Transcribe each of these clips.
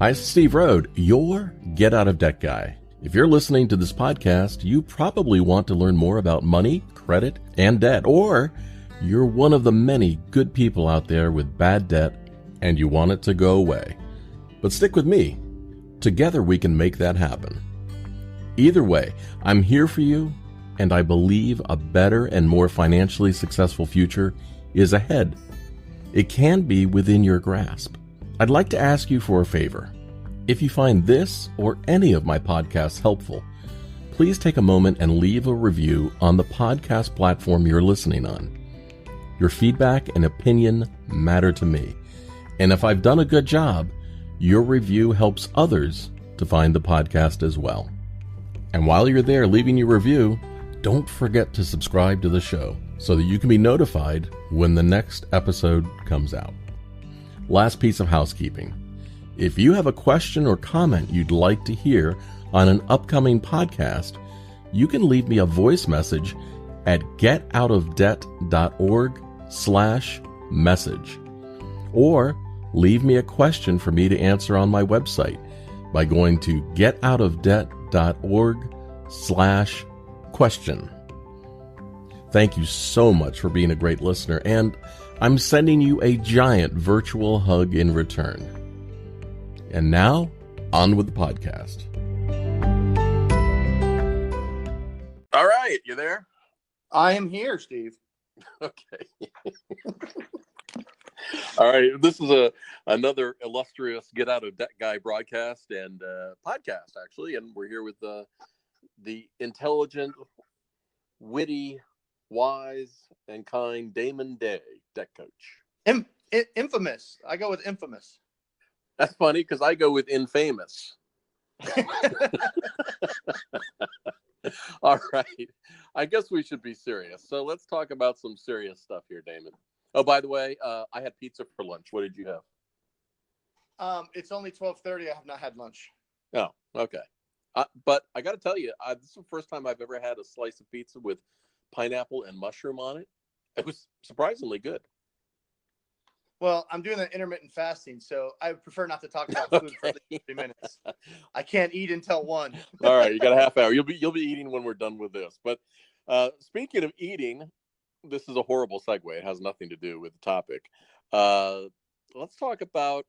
Hi, it's Steve Rode, your Get Out of Debt guy. If you're listening to this podcast, you probably want to learn more about money, credit, and debt, or you're one of the many good people out there with bad debt and you want it to go away. But stick with me. Together we can make that happen. Either way, I'm here for you, and I believe a better and more financially successful future is ahead. It can be within your grasp. I'd like to ask you for a favor. If you find this or any of my podcasts helpful, please take a moment and leave a review on the podcast platform you're listening on. Your feedback and opinion matter to me, and if I've done a good job, your review helps others to find the podcast as well. And while you're there leaving your review, don't forget to subscribe to the show so that you can be notified when the next episode comes out. Last piece of housekeeping. If you have a question or comment you'd like to hear on an upcoming podcast, you can leave me a voice message at getoutofdebt.org/message. Or leave me a question for me to answer on my website by going to getoutofdebt.org/question. Thank you so much for being a great listener, and I'm sending you a giant virtual hug in return. And now, on with the podcast. All right, you there? I am here, Steve. Okay. All right, this is another illustrious Get Out of Debt Guy broadcast and podcast, actually, and we're here with the intelligent, witty, wise, and kind Damon Day, debt coach. Infamous. I go with infamous. That's funny because I go with infamous. All right. I guess we should be serious. So let's talk about some serious stuff here, Damon. Oh, by the way, I had pizza for lunch. What did you have? It's only 12:30. I have not had lunch. Oh, okay. But I got to tell you, this is the first time I've ever had a slice of pizza with pineapple and mushroom on it. It was surprisingly good. Well, I'm doing the intermittent fasting, so I would prefer not to talk about food for at least 3 minutes. I can't eat until 1. All right, you got a half hour. You'll be eating when we're done with this. But speaking of eating, this is a horrible segue. It has nothing to do with the topic. Let's talk about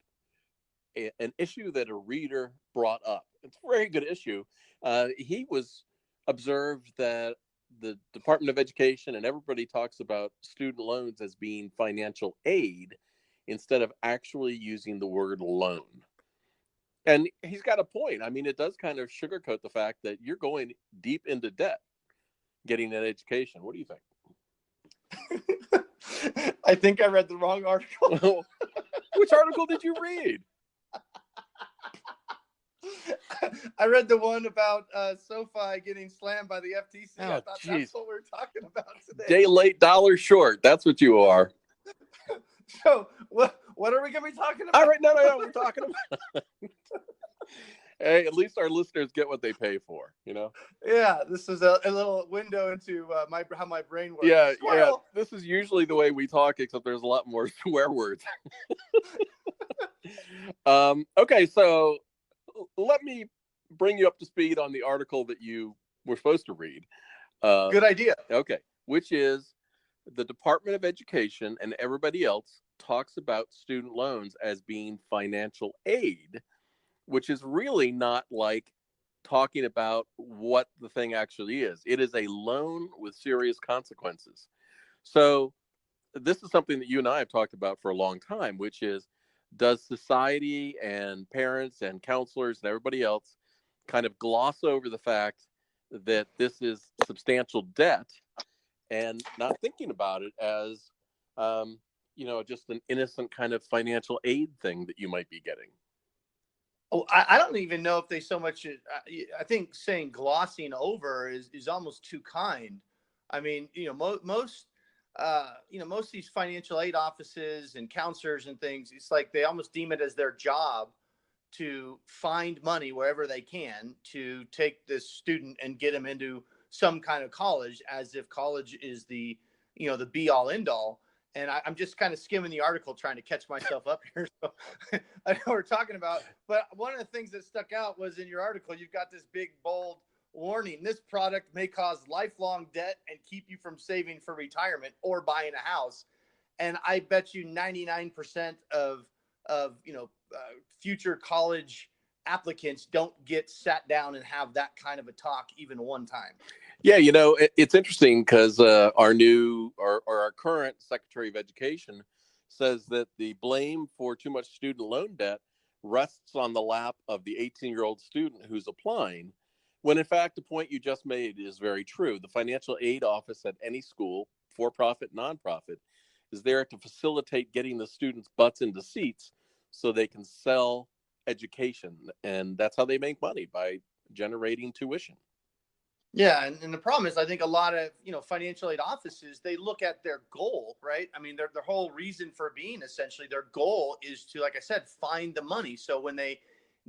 an issue that a reader brought up. It's a very good issue. He was observed that the Department of Education and everybody talks about student loans as being financial aid instead of actually using the word loan. And he's got a point. I mean, it does kind of sugarcoat the fact that you're going deep into debt getting an education. What do you think? I think I read the wrong article. Which article did you read? I read the one about SoFi getting slammed by the FTC. Oh, I thought that's what we're talking about today. Day late, dollar short. That's what you are. So what are we going to be talking about? All right, no. We're talking about. Hey, at least our listeners get what they pay for, you know? Yeah, this is a little window into how my brain works. Yeah. This is usually the way we talk, except there's a lot more swear words. Okay, so let me bring you up to speed on the article that you were supposed to read. Good idea. Okay, which is the Department of Education and everybody else talks about student loans as being financial aid, which is really not like talking about what the thing actually is. It is a loan with serious consequences. So this is something that you and I have talked about for a long time, which is, does society and parents and counselors and everybody else kind of gloss over the fact that this is substantial debt and not thinking about it as, just an innocent kind of financial aid thing that you might be getting? Oh, I don't even know if they so much. I think saying glossing over is almost too kind. I mean, most of these financial aid offices and counselors and things, it's like they almost deem it as their job to find money wherever they can to take this student and get them into some kind of college, as if college is the be all end all. And I'm just kind of skimming the article trying to catch myself up here. So I know what we're talking about. But one of the things that stuck out was in your article, you've got this big, bold warning. This product may cause lifelong debt and keep you from saving for retirement or buying a house. And I bet you 99% of future college applicants don't get sat down and have that kind of a talk even one time. Yeah, it's interesting because our current Secretary of Education says that the blame for too much student loan debt rests on the lap of the 18-year-old student who's applying, when in fact the point you just made is very true. The financial aid office at any school, for-profit, nonprofit, is there to facilitate getting the students' butts into seats so they can sell education, and that's how they make money, by generating tuition. Yeah, and the problem is, I think a lot of financial aid offices, they look at their goal, right? I mean, their whole reason for being, essentially, their goal is to, like I said, find the money. So when they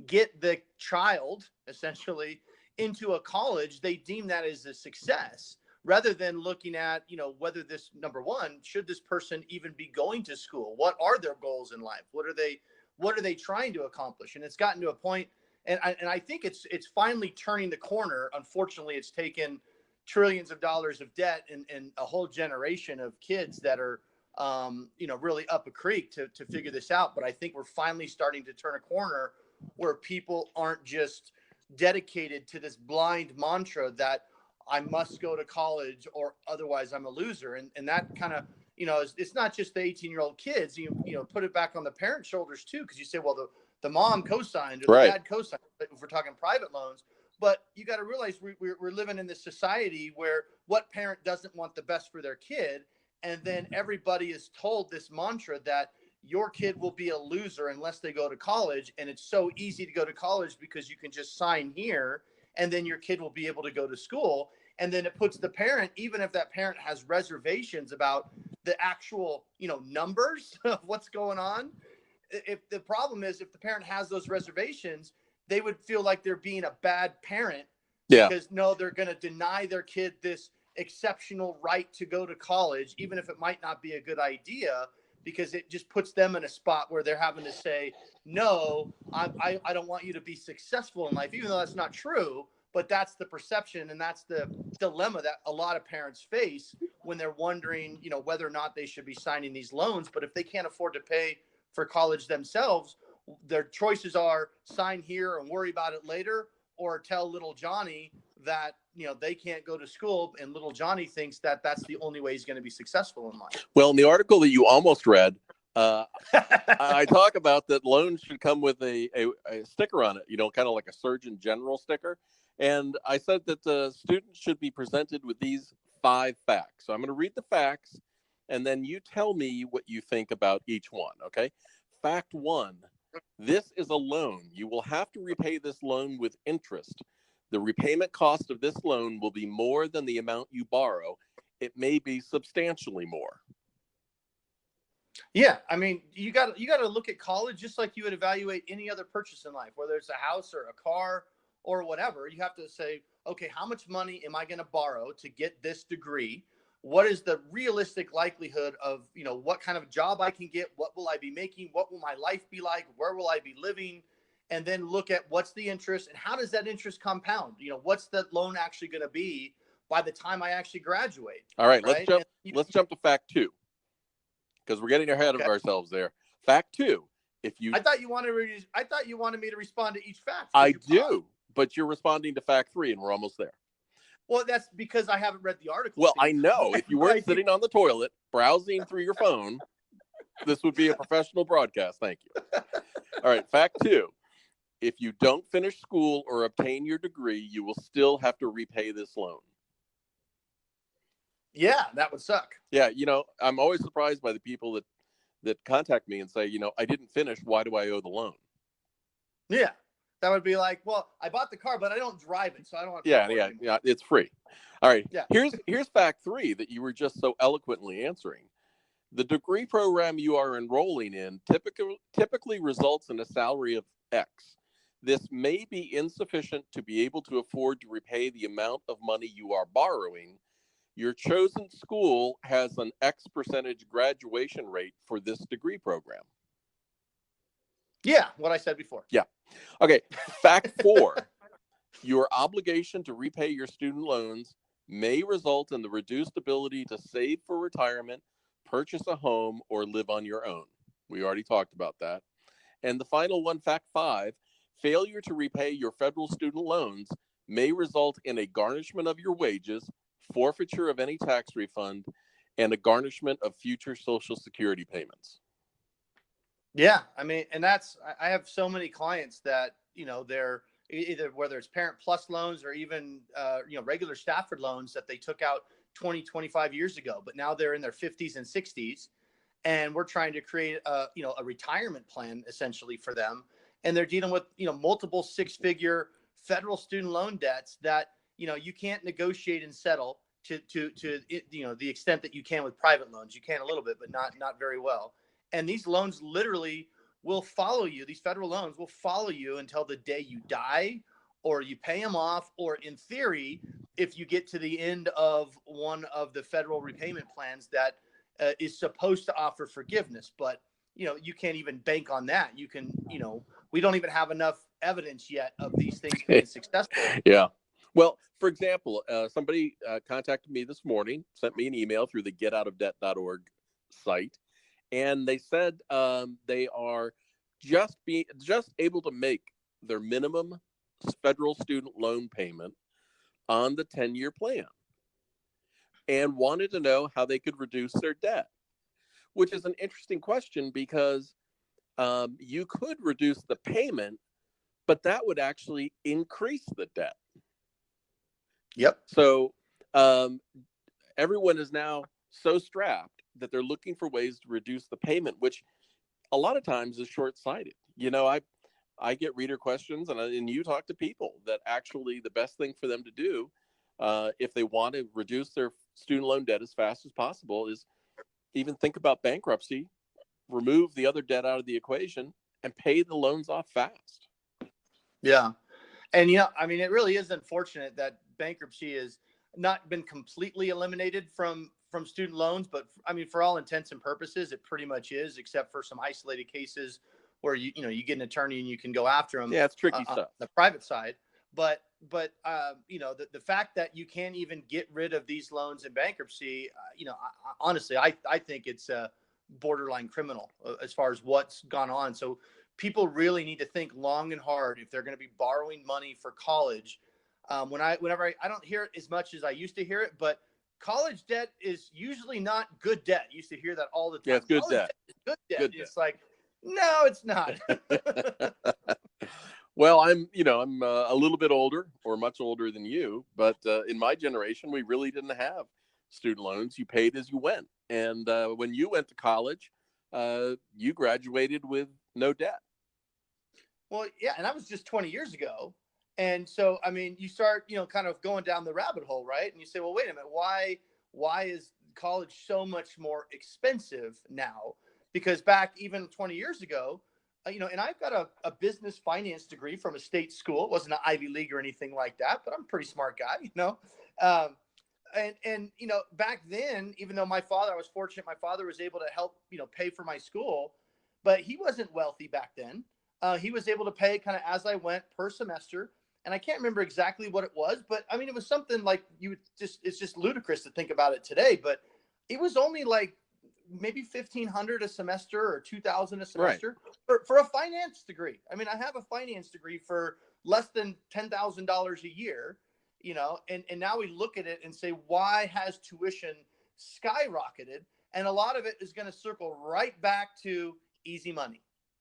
get the child essentially into a college, they deem that as a success, rather than looking at whether this, number one, should this person even be going to school? What are their goals in life? What are they trying to accomplish? And it's gotten to a point. And I think it's finally turning the corner. Unfortunately, it's taken trillions of dollars of debt and a whole generation of kids that are, really up a creek to figure this out. But I think we're finally starting to turn a corner where people aren't just dedicated to this blind mantra that I must go to college or otherwise I'm a loser. And that kind of, it's not just the 18-year-old kids. You put it back on the parents' shoulders too, because you say, well, the mom co-signed or the dad co-signed, if we're talking private loans. But you got to realize we're living in this society where what parent doesn't want the best for their kid? And then everybody is told this mantra that your kid will be a loser unless they go to college. And it's so easy to go to college because you can just sign here and then your kid will be able to go to school. And then it puts the parent, even if that parent has reservations about the actual, numbers of what's going on. If the problem is, if the parent has those reservations, they would feel like they're being a bad parent because they're going to deny their kid this exceptional right to go to college, even if it might not be a good idea, because it just puts them in a spot where they're having to say, no, I don't want you to be successful in life, even though that's not true. But that's the perception, and that's the dilemma that a lot of parents face when they're wondering, whether or not they should be signing these loans. But if they can't afford to pay for college themselves, their choices are sign here and worry about it later, or tell little Johnny that they can't go to school, and little Johnny thinks that that's the only way he's going to be successful in life. Well, in the article that you almost read, I talk about that loans should come with a sticker on it, kind of like a Surgeon General sticker. And I said that the students should be presented with these 5 facts. So I'm going to read the facts, and then you tell me what you think about each one, okay? Fact 1, this is a loan. You will have to repay this loan with interest. The repayment cost of this loan will be more than the amount you borrow. It may be substantially more. Yeah, I mean, you got to look at college just like you would evaluate any other purchase in life, whether it's a house or a car or whatever. You have to say, okay, how much money am I going to borrow to get this degree? What is the realistic likelihood of, what kind of job I can get? What will I be making? What will my life be like? Where will I be living? And then look at what's the interest and how does that interest compound? What's the loan actually going to be by the time I actually graduate? All right, let's jump to fact 2, because we're getting ahead of ourselves there. Fact 2, I thought you wanted me to respond to each fact. I do, but you're responding to fact 3, and we're almost there. Well, that's because I haven't read the article. Well, I know. If you weren't sitting on the toilet browsing through your phone, this would be a professional broadcast. Thank you. All right, fact 2. If you don't finish school or obtain your degree, you will still have to repay this loan. Yeah, that would suck. Yeah, I'm always surprised by the people that contact me and say, I didn't finish. Why do I owe the loan? Yeah. That would be like, well, I bought the car, but I don't drive it, so I don't have to Yeah, it's free. All right. Yeah. Here's fact 3 that you were just so eloquently answering. The degree program you are enrolling in typically results in a salary of X. This may be insufficient to be able to afford to repay the amount of money you are borrowing. your chosen school has an X percentage graduation rate for this degree program. Yeah, what I said before. Yeah. Okay. Fact 4, your obligation to repay your student loans may result in the reduced ability to save for retirement, purchase a home, or live on your own. We already talked about that. And the final one, fact 5, failure to repay your federal student loans may result in a garnishment of your wages, forfeiture of any tax refund, and a garnishment of future Social Security payments. Yeah, I mean, and I have so many clients that, they're either, whether it's Parent Plus loans or even, regular Stafford loans that they took out 20, 25 years ago, but now they're in their 50s and 60s. And we're trying to create a retirement plan essentially for them. And they're dealing with, multiple 6-figure federal student loan debts that, you can't negotiate and settle to the extent that you can with private loans. You can a little bit, but not very well. And these loans literally will follow you. These federal loans will follow you until the day you die, or you pay them off, or in theory, if you get to the end of one of the federal repayment plans that is supposed to offer forgiveness. But, you can't even bank on that. You can, we don't even have enough evidence yet of these things being successful. Yeah. Well, for example, somebody contacted me this morning, sent me an email through the getoutofdebt.org site. And they said they are just able to make their minimum federal student loan payment on the 10-year plan, and wanted to know how they could reduce their debt, which is an interesting question because you could reduce the payment, but that would actually increase the debt. Yep. So everyone is now so strapped that they're looking for ways to reduce the payment, which a lot of times is short-sighted. I get reader questions, and you talk to people that actually the best thing for them to do if they want to reduce their student loan debt as fast as possible is even think about bankruptcy, remove the other debt out of the equation, and pay the loans off fast. Yeah. And, I mean, it really is unfortunate that bankruptcy has not been completely eliminated from student loans, but I mean, for all intents and purposes, it pretty much is, except for some isolated cases where you get an attorney and you can go after them. Yeah, it's tricky stuff. On the private side, but the fact that you can't even get rid of these loans in bankruptcy, honestly, I think it's borderline criminal as far as what's gone on. So people really need to think long and hard if they're going to be borrowing money for college. Whenever I don't hear it as much as I used to hear it, but college debt is usually not good debt. I used to hear that all the time. Yeah, it's good debt. Good debt. Good it's debt. Like, no, it's not. Well, I'm a little bit older, or much older than you, but in my generation, we really didn't have student loans. You paid as you went. And when you went to college, you graduated with no debt. Well, yeah, and that was just 20 years ago. And so, I mean, you start, kind of going down the rabbit hole, right? And you say, well, wait a minute, why is college so much more expensive now? Because back even 20 years ago, and I've got a business finance degree from a state school. It wasn't an Ivy League or anything like that, but I'm a pretty smart guy, And back then, even though I was fortunate, my father was able to help, pay for my school, but he wasn't wealthy back then. He was able to pay kind of as I went per semester. And I can't remember exactly what it was, but I mean, it was something like it's just ludicrous to think about it today, but it was only like maybe $1,500 a semester or $2,000 a semester for a finance degree. I mean, I have a finance degree for less than $10,000 a year, and now we look at it and say, why has tuition skyrocketed? And a lot of it is going to circle right back to easy money.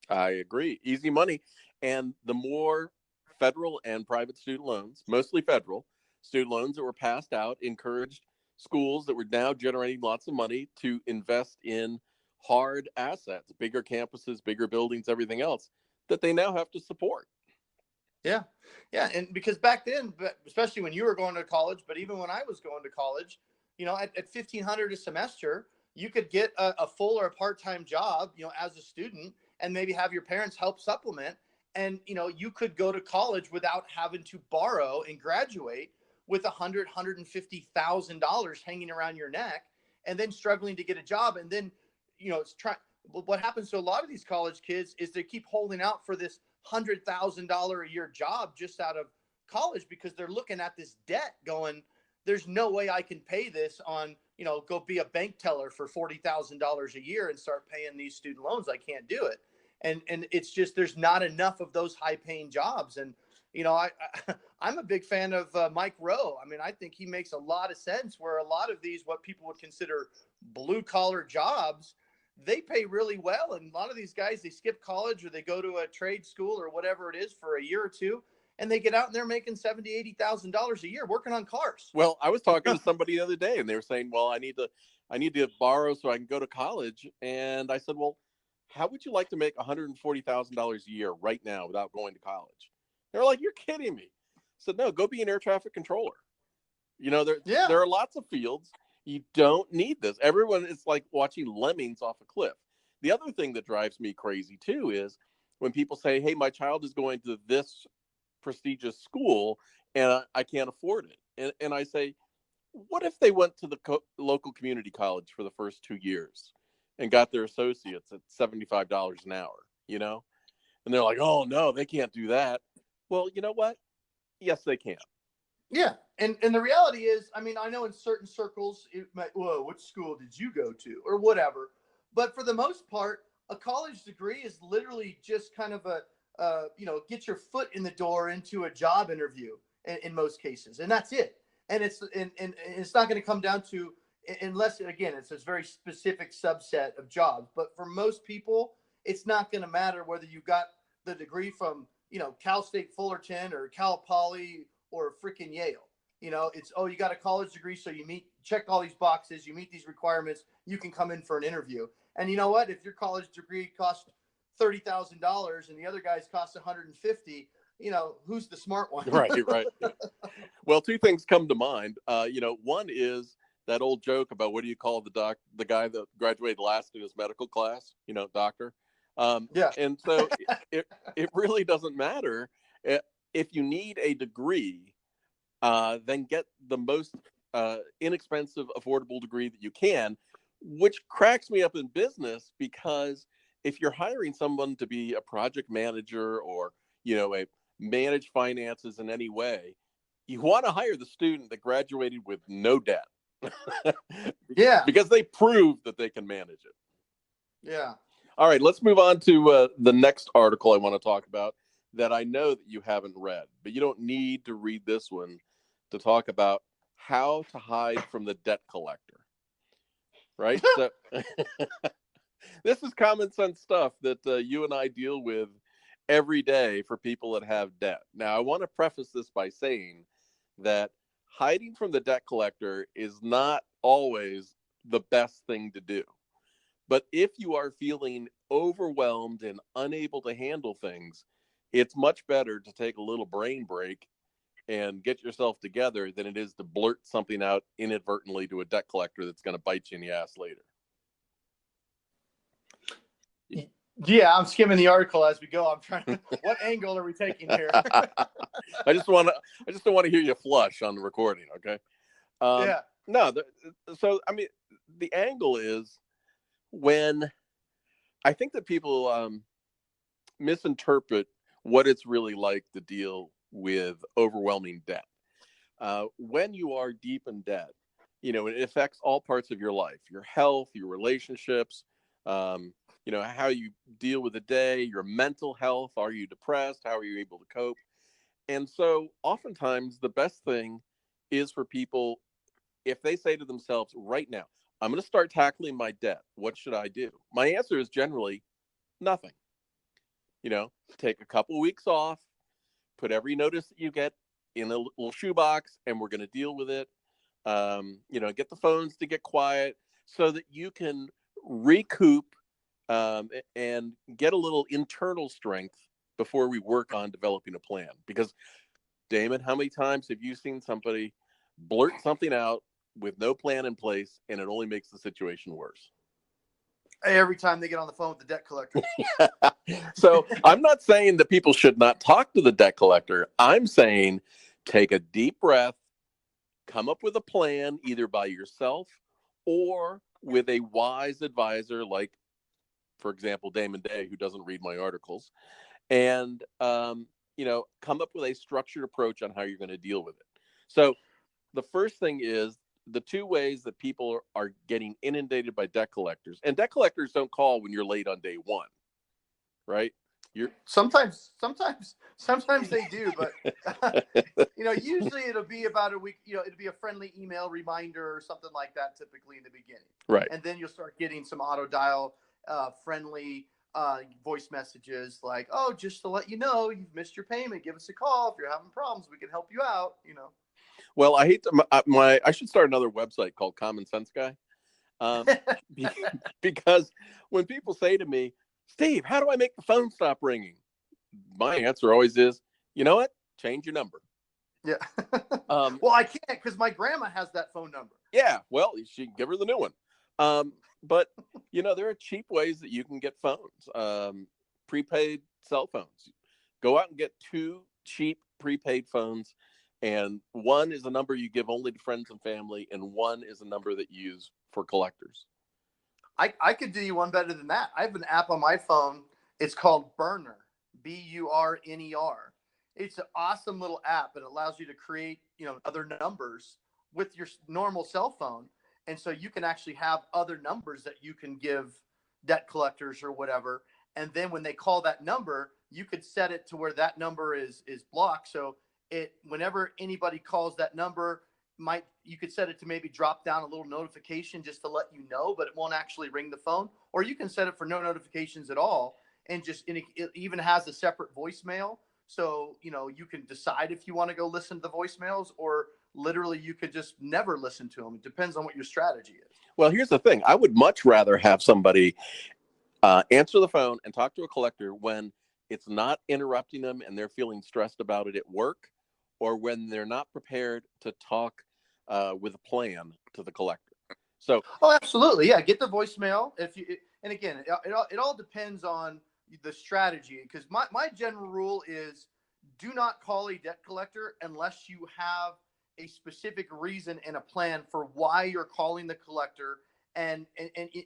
I agree. Easy money. And the more federal and private student loans, mostly federal student loans that were passed out, encouraged schools that were now generating lots of money to invest in hard assets, bigger campuses, bigger buildings, everything else that they now have to support. Yeah. Yeah. And because back then, especially when you were going to college, but even when I was going to college, at $1,500 a semester, you could get a full or a part-time job, as a student, and maybe have your parents help supplement. And, you could go to college without having to borrow and graduate, with $150,000 hanging around your neck, and then struggling to get a job. And then, it's what happens to a lot of these college kids is they keep holding out for this $100,000 a year job just out of college, because they're looking at this debt going, there's no way I can pay this on, go be a bank teller for $40,000 a year and start paying these student loans. I can't do it. And it's just, there's not enough of those high paying jobs. And, I'm a big fan of Mike Rowe. I mean, I think he makes a lot of sense, where a lot of these, what people would consider blue collar jobs, they pay really well. And a lot of these guys, they skip college or they go to a trade school or whatever it is for a year or two, and they get out and they're making $70,000, $80,000 a year working on cars. Well, I was talking to somebody the other day, and they were saying, well, I need to borrow so I can go to college. And I said, well, how would you like to make $140,000 a year right now without going to college? They're like, you're kidding me. I said, no, go be an air traffic controller. There are lots of fields. You don't need this. Everyone is like watching lemmings off a cliff. The other thing that drives me crazy too is when people say, hey, my child is going to this prestigious school and I can't afford it. And I say, what if they went to the local community college for the first 2 years and got their associates at $75 an hour, And they're like, oh no, they can't do that. Well, you know what? Yes, they can. Yeah. And the reality is, I mean, I know in certain circles, it might, whoa, what school did you go to or whatever. But for the most part, a college degree is literally just kind of get your foot in the door into a job interview in most cases. And that's it. And it's not going to come down to, unless, again, it's this very specific subset of jobs. But for most people, it's not going to matter whether you got the degree from, Cal State Fullerton or Cal Poly or freaking Yale. It's, you got a college degree, so check all these boxes, you meet these requirements, you can come in for an interview. And you know what? If your college degree costs $30,000 and the other guys cost $150,000, who's the smart one? Right. Well, two things come to mind. One is that old joke about what do you call the guy that graduated last in his medical class, doctor. Yeah. And so it really doesn't matter. If you need a degree, then get the most inexpensive, affordable degree that you can, which cracks me up in business, because if you're hiring someone to be a project manager or, manage finances in any way, you want to hire the student that graduated with no debt. Yeah. Because they prove that they can manage it. Yeah. All right, let's move on to the next article I want to talk about that I know that you haven't read, but you don't need to read this one to talk about how to hide from the debt collector. Right? So this is common sense stuff that you and I deal with every day for people that have debt. Now, I want to preface this by saying that hiding from the debt collector is not always the best thing to do. But if you are feeling overwhelmed and unable to handle things, it's much better to take a little brain break and get yourself together than it is to blurt something out inadvertently to a debt collector that's going to bite you in the ass later. Yeah, I'm skimming the article as we go. I'm trying to, what angle are we taking here? I just don't want to hear you flush on the recording. Okay. Yeah. No. The angle is when I think that people misinterpret what it's really like to deal with overwhelming debt. When you are deep in debt, it affects all parts of your life, your health, your relationships, how you deal with the day, your mental health. Are you depressed? How are you able to cope? And so oftentimes the best thing is for people, if they say to themselves right now, I'm going to start tackling my debt, what should I do? My answer is generally nothing. Take a couple weeks off, put every notice that you get in a little shoebox, and we're going to deal with it. Get the phones to get quiet so that you can recoup and get a little internal strength before we work on developing a plan. Because, Damon, how many times have you seen somebody blurt something out with no plan in place, and it only makes the situation worse? Every time they get on the phone with the debt collector. So I'm not saying that people should not talk to the debt collector. I'm saying take a deep breath, come up with a plan either by yourself or with a wise advisor, like, for example, Damon Day, who doesn't read my articles, and come up with a structured approach on how you're going to deal with it. So the first thing is the two ways that people are getting inundated by debt collectors, and debt collectors don't call when you're late on day one, right? Sometimes they do, but usually it'll be about a week. It'll be a friendly email reminder or something like that, typically in the beginning, right? And then you'll start getting some auto dial friendly voice messages like, "Oh, just to let you know, you've missed your payment. Give us a call if you're having problems. We can help you out." Well, I hate to I should start another website called Common Sense Guy, because when people say to me, "Steve, how do I make the phone stop ringing?" My answer always is, you know what? Change your number. Yeah. Well, I can't because my grandma has that phone number. Yeah. Well, she can give her the new one. But there are cheap ways that you can get phones. Prepaid cell phones. Go out and get 2 cheap prepaid phones, and one is a number you give only to friends and family, and one is a number that you use for collectors. I could do you one better than that. I have an app on my phone. It's called Burner, Burner. It's an awesome little app. It allows you to create, other numbers with your normal cell phone. And so you can actually have other numbers that you can give debt collectors or whatever. And then when they call that number, you could set it to where that number is blocked. So whenever anybody calls that number, you could set it to maybe drop down a little notification just to let you know, but it won't actually ring the phone. Or you can set it for no notifications at all, and it even has a separate voicemail. So, you can decide if you want to go listen to the voicemails, or literally you could just never listen to them. It depends on what your strategy is. Well, here's the thing. I would much rather have somebody answer the phone and talk to a collector when it's not interrupting them and they're feeling stressed about it at work, or when they're not prepared to talk with a plan to the collector. So, absolutely, yeah. Get the voicemail and again, it all depends on the strategy. Because my general rule is, do not call a debt collector unless you have a specific reason and a plan for why you're calling the collector, and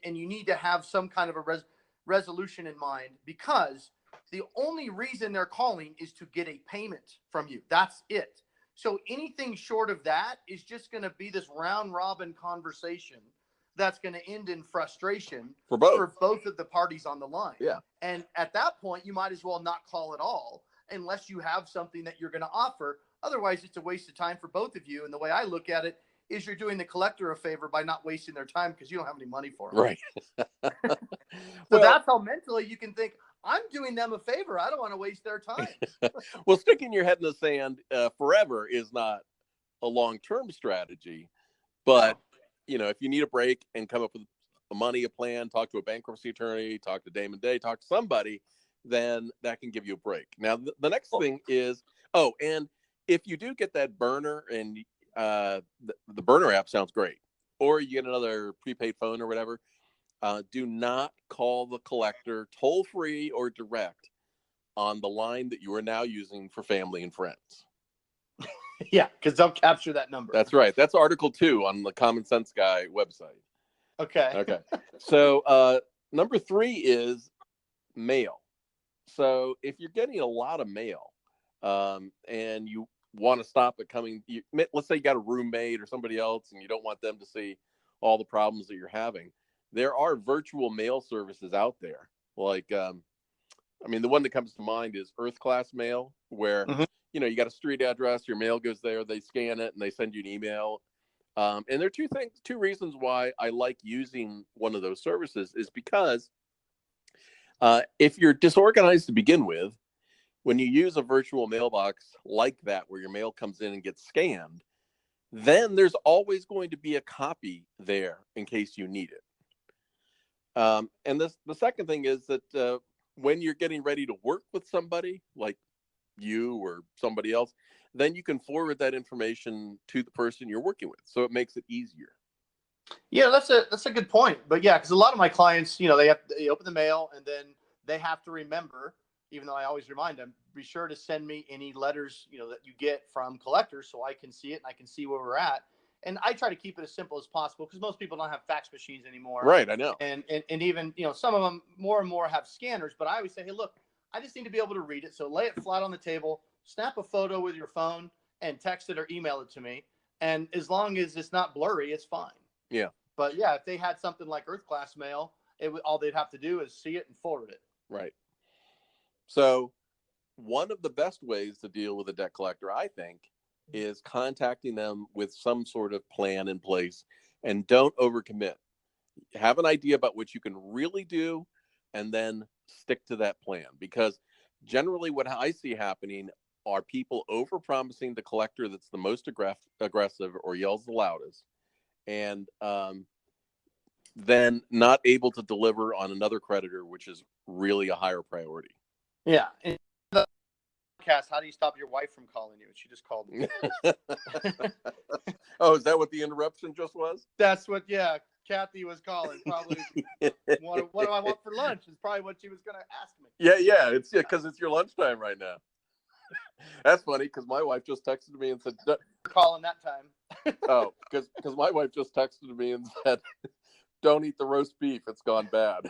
you need to have some kind of a resolution in mind, because the only reason they're calling is to get a payment from you. That's it. So anything short of that is just going to be this round robin conversation that's going to end in frustration for both of the parties on the line. Yeah. And at that point, you might as well not call at all unless you have something that you're going to offer. Otherwise, it's a waste of time for both of you. And the way I look at it is, you're doing the collector a favor by not wasting their time, because you don't have any money for them. Right. So that's how mentally you can think, I'm doing them a favor. I don't want to waste their time. Well, sticking your head in the sand forever is not a long-term strategy. But, if you need a break and come up with a plan, talk to a bankruptcy attorney, talk to Damon Day, talk to somebody, then that can give you a break. Now, the next thing is, and if you do get that Burner, and the Burner app sounds great, or you get another prepaid phone or whatever, do not call the collector toll free or direct on the line that you are now using for family and friends. Yeah, because they'll capture that number. That's right. That's Article 2 on the Common Sense Guy website. Okay. So number 3 is mail. So if you're getting a lot of mail, and you want to stop it coming, let's say you got a roommate or somebody else, and you don't want them to see all the problems that you're having, there are virtual mail services out there. Like, the one that comes to mind is Earth Class Mail, where, you got a street address, your mail goes there, they scan it, and they send you an email. And there are two reasons why I like using one of those services is because if you're disorganized to begin with, when you use a virtual mailbox like that, where your mail comes in and gets scanned, then there's always going to be a copy there in case you need it. And the second thing is that when you're getting ready to work with somebody, like you or somebody else, then you can forward that information to the person you're working with. So it makes it easier. Yeah, that's a good point. But yeah, because a lot of my clients, they open the mail, and then they have to remember even though I always remind them, be sure to send me any letters, that you get from collectors so I can see it and I can see where we're at. And I try to keep it as simple as possible because most people don't have fax machines anymore. Right, I know. And even, some of them more and more have scanners, but I always say, hey, look, I just need to be able to read it. So lay it flat on the table, snap a photo with your phone and text it or email it to me. And as long as it's not blurry, it's fine. Yeah. But yeah, if they had something like Earth Class Mail, all they'd have to do is see it and forward it. Right. So one of the best ways to deal with a debt collector, I think, is contacting them with some sort of plan in place, and don't overcommit. Have an idea about what you can really do and then stick to that plan, because generally what I see happening are people overpromising the collector that's the most aggressive or yells the loudest, and then not able to deliver on another creditor, which is really a higher priority. Yeah. And the podcast, how do you stop your wife from calling you? She just called me. Oh, is that what the interruption just was? That's what, yeah, Kathy was calling. Probably what do I want for lunch is probably what she was going to ask me. Yeah, it's because it's your lunchtime right now. That's funny because my wife just texted me and said, calling that time. Oh, because my wife just texted me and said, don't eat the roast beef, it's gone bad.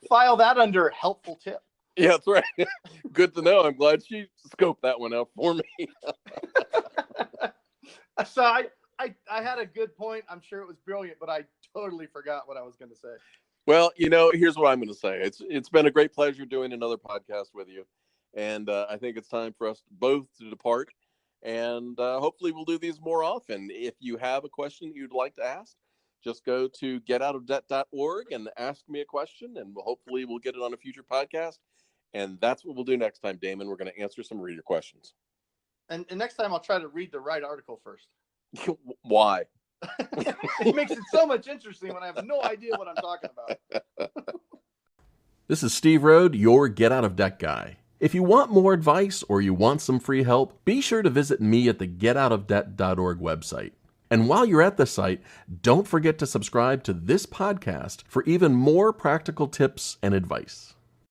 File that under helpful tip. Yeah, that's right. Good to know. I'm glad she scoped that one out for me. So I had a good point. I'm sure it was brilliant, but I totally forgot what I was going to say. Well, here's what I'm going to say. It's been a great pleasure doing another podcast with you. And I think it's time for us both to depart. And hopefully we'll do these more often. If you have a question you'd like to ask, just go to getoutofdebt.org and ask me a question, and hopefully we'll get it on a future podcast. And that's what we'll do next time, Damon. We're going to answer some reader questions. And next time I'll try to read the right article first. Why? It makes it so much interesting when I have no idea what I'm talking about. This is Steve Rode, your Get Out of Debt guy. If you want more advice or you want some free help, be sure to visit me at the getoutofdebt.org website. And while you're at the site, don't forget to subscribe to this podcast for even more practical tips and advice.